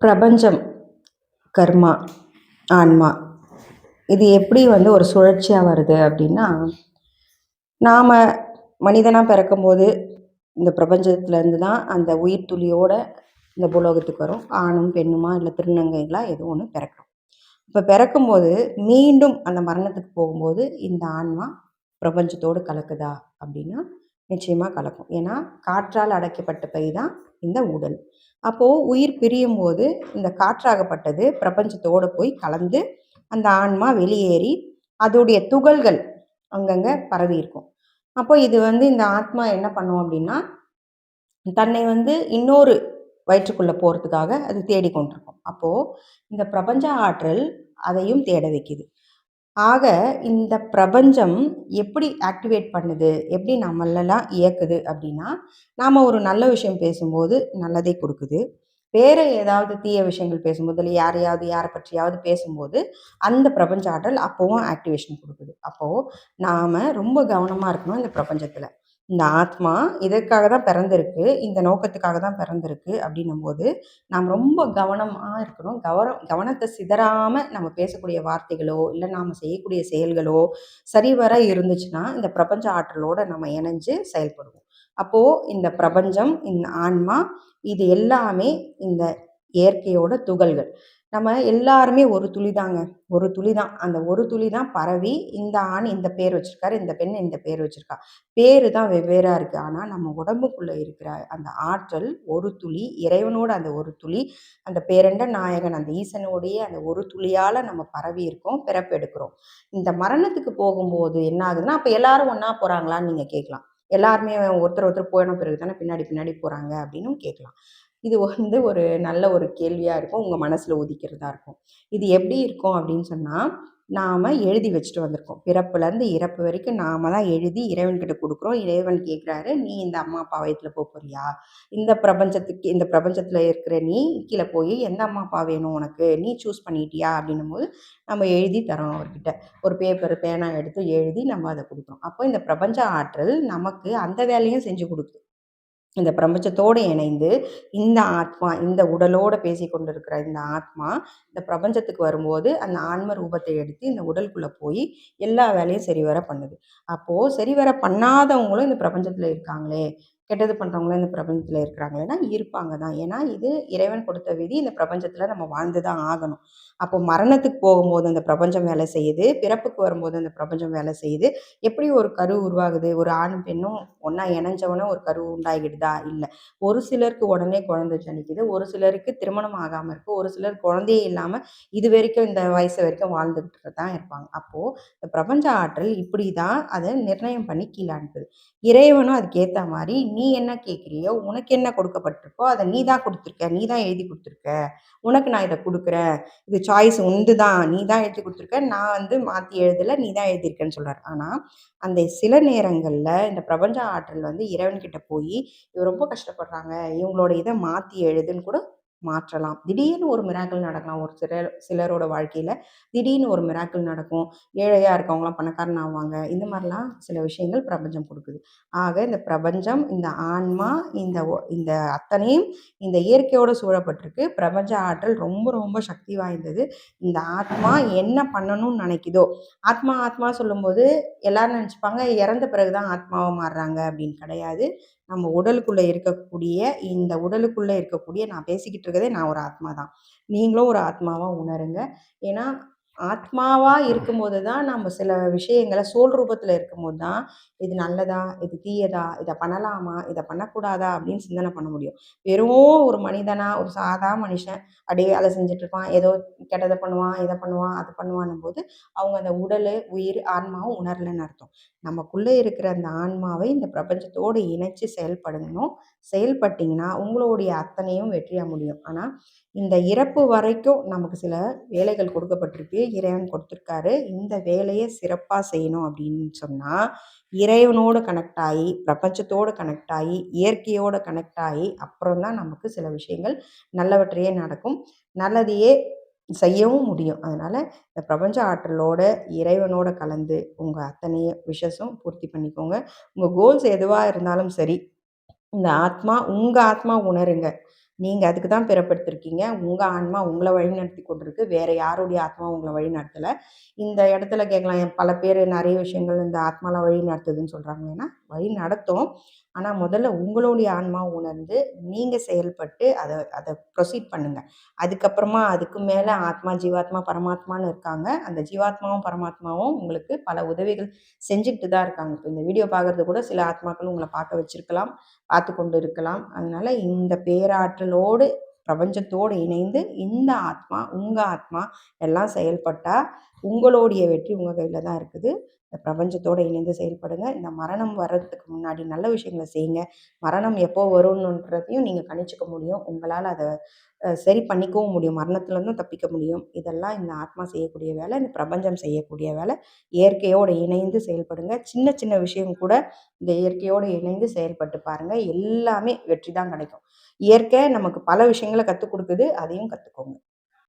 பிரபஞ்சம், கர்மா, ஆன்மா இது எப்படி ஒரு சுழற்சியாக வருது அப்படின்னா, நாம் மனிதனாக பிறக்கும்போது இந்த பிரபஞ்சத்துலேருந்து தான் அந்த உயிர் துளியோட இந்த பூலோகத்துக்கு வரும். ஆணும் பெண்ணுமா இல்லை திருநங்கைகளா ஏதோ ஒன்று பிறக்கிறோம். இப்போ பிறக்கும்போது மீண்டும் அந்த மரணத்துக்கு போகும்போது இந்த ஆன்மா பிரபஞ்சத்தோடு கலக்குதா அப்படின்னா நிச்சயமாக கலக்கும். ஏன்னா காற்றால் அடைக்கப்பட்ட பை தான் இந்த உடல். அப்போது உயிர் பிரியும் போது இந்த காற்றாகப்பட்டது பிரபஞ்சத்தோடு போய் கலந்து அந்த ஆன்மா வெளியேறி அதோடைய துகள்கள் அங்கங்கே பரவி இருக்கும். அப்போ இது இந்த ஆத்மா என்ன பண்ணும் அப்படின்னா தன்னை இன்னொரு வயிற்றுக்குள்ளே போகிறதுக்காக அது தேடிக்கொண்டிருக்கும். அப்போது இந்த பிரபஞ்ச ஆற்றல் அதையும் தேட வைக்குது. ஆக இந்த பிரபஞ்சம் எப்படி ஆக்டிவேட் பண்ணுது, எப்படி நம்மளெல்லாம் இயக்குது அப்படின்னா, நாம் ஒரு நல்ல விஷயம் பேசும்போது நல்லதை கொடுக்குது. வேறு ஏதாவது தீய விஷயங்கள் பேசும்போது இல்லை யாரை பற்றியாவது பேசும்போது அந்த பிரபஞ்ச ஆற்றல் அப்போவும் ஆக்டிவேஷன் கொடுக்குது. அப்போது நாம் ரொம்ப கவனமாக இருக்கணும் இந்த பிரபஞ்சத்தில். இந்த ஆத்மா இதற்காக தான் பிறந்திருக்கு, இந்த நோக்கத்துக்காக தான் பிறந்திருக்கு அப்படின்னும்போது நாம் ரொம்ப கவனமாக இருக்கணும். கவனத்தை சிதறாமல் நம்ம பேசக்கூடிய வார்த்தைகளோ இல்லை நாம் செய்யக்கூடிய செயல்களோ சரிவர இருந்துச்சுன்னா இந்த பிரபஞ்ச ஆற்றலோடு நம்ம இணைஞ்சு செயல்படுவோம். அப்போது இந்த பிரபஞ்சம், இந்த ஆன்மா இது எல்லாமே இந்த இயற்கையோட துகள்கள். நம்ம எல்லாருமே ஒரு துளி தாங்க. ஒரு துளி தான். அந்த ஒரு துளி தான் பரவி இந்த ஆண் இந்த பேர் வச்சிருக்காரு, இந்த பெண் இந்த பேர் வச்சிருக்கா. பேரு தான் வெவ்வேறா இருக்கு. ஆனா நம்ம உடம்புக்குள்ள இருக்கிற அந்த ஆற்றல் ஒரு துளி, இறைவனோட அந்த ஒரு துளி, அந்த பேரண்ட நாயகன் அந்த ஈசனோடைய அந்த ஒரு துளியால நம்ம பரவி இருக்கோம், பிறப்பெடுக்கிறோம். இந்த மரணத்துக்கு போகும்போது என்ன ஆகுதுன்னா, அப்ப எல்லாரும் ஒண்ணா போறாங்களான்னு நீங்க கேட்கலாம். எல்லாருமே ஒருத்தர் ஒருத்தர் போன பிறகு தானே பின்னாடி பின்னாடி போறாங்க அப்படின்னும் கேட்கலாம். இது ஒரு நல்ல ஒரு கேள்வியா இருக்கும். உங்க மனசுல உதிக்கிறதா இருக்கும். இது எப்படி இருக்கும் அப்படின்னு சொன்னா, நாம எழுதி வச்சுட்டு வந்திருக்கோம். பிறப்புலேருந்து இறப்பு வரைக்கும் நாம தான் எழுதி இறைவன்கிட்ட குடுக்குறோம். இறைவன் கேட்குறாரு, "நீ இந்த அம்மா, அப்பா வயித்துல போறியா? இந்த பிரபஞ்சத்துல இருக்கிற நீ கீழ போய் எந்த அம்மா, அப்பா வேணும் உனக்கு? நீ சூஸ் பண்ணிட்டியா?" அப்படின்னும்போது நம்ம எழுதி தரோம் அவர்கிட்ட. ஒரு பேப்பர், பேனா எடுத்து எழுதி நம்ம அத குடுக்குறோம். அப்போ இந்த பிரபஞ்ச ஆற்றல் நமக்கு அந்த வேலையும் செஞ்சு குடுக்குது. இந்த பிரபஞ்சத்தோடு இணைந்து இந்த ஆத்மா, இந்த உடலோட பேசிக்கொண்டிருக்கிற இந்த ஆத்மா இந்த பிரபஞ்சத்துக்கு வரும்போது அந்த ஆன்ம ரூபத்தை எடுத்து இந்த உடலுக்குள்ள போய் எல்லா வேலையும் சரிவர பண்ணுது. அப்போ சரிவர பண்ணாதவங்களும் இந்த பிரபஞ்சத்துல இருக்காங்களே, கெட்டது பண்றவங்களும் இந்த பிரபஞ்சத்துல இருக்கிறாங்களேன்னா இருப்பாங்க தான். ஏன்னா இது இறைவன் கொடுத்த விதி. இந்த பிரபஞ்சத்துல நம்ம வாழ்ந்து தான் ஆகணும். அப்போ மரணத்துக்கு போகும்போது அந்த பிரபஞ்சம் வேலை செய்யுது, பிறப்புக்கு வரும்போது அந்த பிரபஞ்சம் வேலை செய்யுது. எப்படி ஒரு கரு உருவாகுது, ஒரு ஆணும் பெண்ணும் ஒன்றா இணைஞ்சவொன்னே ஒரு கரு உண்டாகிடுதா? இல்லை. ஒரு சிலருக்கு உடனே குழந்தை ஜனிக்குது, ஒரு சிலருக்கு திருமணம் ஆகாமல் இருக்கு, ஒரு சிலர் குழந்தையே இல்லாமல் இது வரைக்கும் இந்த வயசு வரைக்கும் வாழ்ந்துக்கிட்டு தான் இருப்பாங்க. அப்போது இந்த பிரபஞ்ச ஆற்றல் இப்படி தான் அதை நிர்ணயம் பண்ணி கீழே அனுப்புது. இறைவனும் அதுக்கேற்ற மாதிரி நீ என்ன கேட்குறியோ, உனக்கு என்ன கொடுக்கப்பட்டிருக்கோ அதை நீ தான் கொடுத்துருக்க, நீ தான் எழுதி கொடுத்துருக்க, உனக்கு நான் இதை கொடுக்குறேன், இது சாய்ஸ் உண்டு தான், நீ தான் எழுதி கொடுத்துருக்க, நான் மாற்றி எழுதலை, நீ தான் எழுதியிருக்கேன்னு சொல்கிறார். ஆனால் அந்த சில நேரங்களில் இந்த பிரபஞ்ச ஆற்றல் இறைவன்கிட்ட போய் இவ ரொம்ப கஷ்டப்படுறாங்க, இவங்களோட இதை மாற்றி எழுதுன்னு கூட மாற்றலாம். திடீர்னு ஒரு மிராக்கிள் நடக்கலாம். ஒரு சிலரோட வாழ்க்கையில் திடீர்னு ஒரு மிராக்கிள் நடக்கும். ஏழையாக இருக்கவங்களாம் பணக்காரன் ஆவாங்க. இந்த மாதிரிலாம் சில விஷயங்கள் பிரபஞ்சம் கொடுக்குது. ஆக இந்த பிரபஞ்சம், இந்த ஆன்மா, இந்த அத்தனையும் இந்த இயற்கையோடு சூழப்பட்டிருக்கு. பிரபஞ்ச ஆற்றல் ரொம்ப ரொம்ப சக்தி வாய்ந்தது. இந்த ஆத்மா என்ன பண்ணணும்னு நினைக்குதோ, ஆத்மா ஆத்மா சொல்லும்போது எல்லாரும் நினச்சிப்பாங்க இறந்த பிறகு தான் ஆத்மாவாக மாறுறாங்க அப்படின்னு. கிடையாது. நம்ம இந்த உடலுக்குள்ளே இருக்கக்கூடிய நான் பேசிக்கிட்டு இருக்கதே நான் ஒரு ஆத்மா தான். நீங்களும் ஒரு ஆத்மாவாக உணருங்க. ஏன்னா ஆத்மாவா இருக்கும்போது தான் நம்ம சில விஷயங்கள ரூபத்துல இருக்கும்போது தான், இது நல்லதா? இது தீயதா? இத பண்ணலாமா? இத பண்ணக்கூடாதா? அப்படின்னு சிந்தனை பண்ண முடியும். வெறும் ஒரு மனிதனா, ஒரு சாதா மனுஷன் அப்படியே வேலை செஞ்சுட்டு இருப்பான். ஏதோ கெட்டத பண்ணுவான், இத பண்ணுவான், அது பண்ணுவான்னும்போது, அவங்க அந்த உடலு, உயிர், ஆன்மாவும் உணரலன்னு அர்த்தம். நமக்குள்ள இருக்கிற அந்த ஆன்மாவை இந்த பிரபஞ்சத்தோடு இணைச்சு செயல்படணும். செயல்பட்டீங்கன்னா, உங்களுடைய அத்தனையும் வெற்றியா முடியும். ஆனா, இந்த இறப்பு வரைக்கும் நமக்கு சில வேலைகள் கொடுக்கப்பட்டிருக்கு. இறைவன் கொடுத்துருக்காரு. இந்த வேலையை சிறப்பாக செய்யணும் அப்படின்னு சொன்னால் இறைவனோடு கனெக்ட் ஆகி, பிரபஞ்சத்தோடு கனெக்ட் ஆகி, இயற்கையோடு கனெக்ட் ஆகி அப்புறம் தான் நமக்கு சில விஷயங்கள் நல்லவற்றையே நடக்கும். நல்லதையே செய்யவும் முடியும். அதனால் இந்த பிரபஞ்ச ஆற்றலோட இறைவனோட கலந்து உங்கள் அத்தனை விஷஸும் பூர்த்தி பண்ணிக்கோங்க. உங்கள் கோல்ஸ் எதுவாக இருந்தாலும் சரி, இந்த ஆத்மா உங்கள் ஆத்மா உணருங்க. நீங்க அதுக்கு தான் பிறப்பெடுத்திருக்கீங்க. உங்க ஆன்மா உங்கள வழிநடத்தி கொண்டிருக்கு. வேற யாருடைய ஆத்மாவும் உங்கள வழிநடத்தல. இந்த இடத்துல கேட்கலாம், பல பேரு நெறைய விஷயங்கள் இந்த ஆத்மாலாம் வழி நடத்துதுன்னு சொல்றாங்க. ஏன்னா, வழி நடத்தும். ஆனா, முதல்ல உங்களுடைய ஆன்மா உணர்ந்து, நீங்க செயல்பட்டு அத அத ப்ரொசீட் பண்ணுங்க. அதுக்கப்புறமா அதுக்கு மேல ஆத்மா, ஜீவாத்மா, பரமாத்மான்னு இருக்காங்க. அந்த ஜீவாத்மாவும், பரமாத்மாவும் உங்களுக்கு பல உதவிகள் செஞ்சுக்கிட்டு தான் இருக்காங்க. இப்ப இந்த வீடியோ பார்க்கறது கூட சில ஆத்மாக்கள் உங்கள பார்க்க வச்சிருக்கலாம், பார்த்து கொண்டு இருக்கலாம். அதனால இந்த பேராற்றலோடு, பிரபஞ்சத்தோடு இணைந்து இந்த ஆத்மா, உங்க ஆத்மா எல்லாம் செயல்பட்டா, உங்களுடைய வெற்றி உங்க கையில தான் இருக்குது. இந்த பிரபஞ்சத்தோட இணைந்து செயல்படுங்க. இந்த மரணம் வர்றதுக்கு முன்னாடி நல்ல விஷயங்கள செய்யுங்க. மரணம் எப்போ வரும்ன்றதையும் நீங்க கணிச்சுக்க முடியும். உங்களால அத சரி பண்ணிக்கவும் முடியும். மரணத்துலருந்தும் தப்பிக்க முடியும். இதெல்லாம் இந்த ஆத்மா செய்யக்கூடிய வேலை. இந்த பிரபஞ்சம் செய்யக்கூடிய வேலை. இயற்கையோடு இணைந்து செயல்படுங்க. சின்ன சின்ன விஷயம் கூட இந்த இயற்கையோடு இணைந்து செயல்பட்டு பாருங்க. எல்லாமே வெற்றி தான் கிடைக்கும். இயற்கை நமக்கு பல விஷயங்கள கத்துக் குடுக்குது. அதையும் கத்துக்கோங்க.